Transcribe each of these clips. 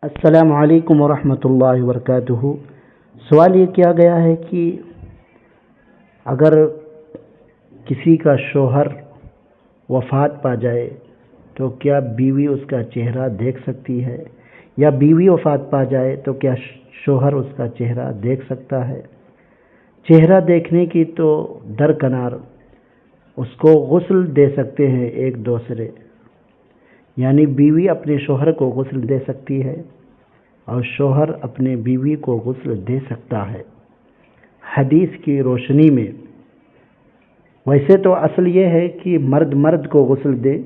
السلام علیکم ورحمۃ اللہ وبرکاتہ۔ سوال یہ کیا گیا ہے کہ اگر کسی کا شوہر وفات پا جائے تو کیا بیوی اس کا چہرہ دیکھ سکتی ہے، یا بیوی وفات پا جائے تو کیا شوہر اس کا چہرہ دیکھ سکتا ہے؟ چہرہ دیکھنے کی تو درکنار اس کو غسل دے سکتے ہیں ایک دوسرے، یعنی بیوی اپنے شوہر کو غسل دے سکتی ہے اور شوہر اپنے بیوی کو غسل دے سکتا ہے حدیث کی روشنی میں۔ ویسے تو اصل یہ ہے کہ مرد مرد کو غسل دے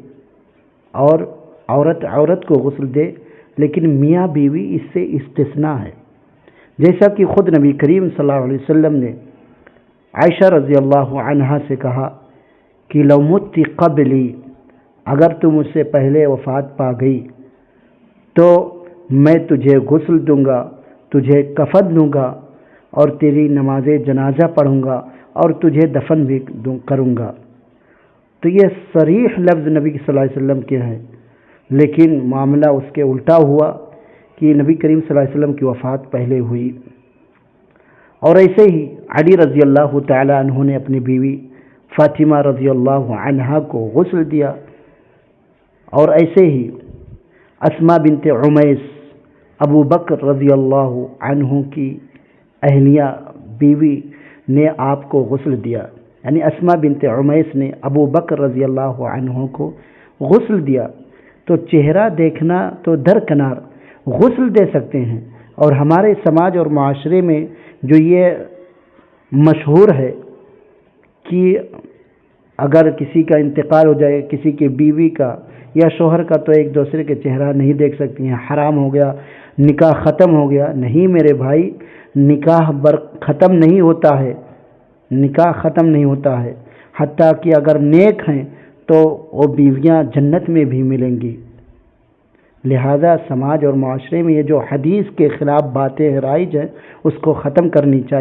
اور عورت عورت کو غسل دے، لیکن میاں بیوی اس سے استثناء ہے، جیسا کہ خود نبی کریم صلی اللہ علیہ وسلم نے عائشہ رضی اللہ عنہا سے کہا کہ لو مت قبلی، اگر تو مجھ سے پہلے وفات پا گئی تو میں تجھے غسل دوں گا، تجھے کفن دوں گا اور تیری نماز جنازہ پڑھوں گا اور تجھے دفن بھی کروں گا۔ تو یہ صریح لفظ نبی صلی اللہ علیہ وسلم کے ہیں، لیکن معاملہ اس کے الٹا ہوا کہ نبی کریم صلی اللہ علیہ وسلم کی وفات پہلے ہوئی۔ اور ایسے ہی علی رضی اللہ تعالی عنہ نے اپنی بیوی فاطمہ رضی اللہ عنہا کو غسل دیا، اور ایسے ہی اسماء بنت عمیس ابو بکر رضی اللہ عنہ کی اہلیہ بیوی نے آپ کو غسل دیا، یعنی اسماء بنت عمیس نے ابو بکر رضی اللہ عنہ کو غسل دیا۔ تو چہرہ دیکھنا تو درکنار غسل دے سکتے ہیں، اور ہمارے سماج اور معاشرے میں جو یہ مشہور ہے کہ اگر کسی کا انتقال ہو جائے، کسی کی بیوی کا یا شوہر کا، تو ایک دوسرے کے چہرہ نہیں دیکھ سکتی ہیں، حرام ہو گیا، نکاح ختم ہو گیا۔ نہیں میرے بھائی، نکاح ختم نہیں ہوتا ہے، نکاح ختم نہیں ہوتا ہے، حتیٰ کہ اگر نیک ہیں تو وہ بیویاں جنت میں بھی ملیں گی۔ لہذا سماج اور معاشرے میں یہ جو حدیث کے خلاف باتیں رائج ہیں اس کو ختم کرنی چاہیے۔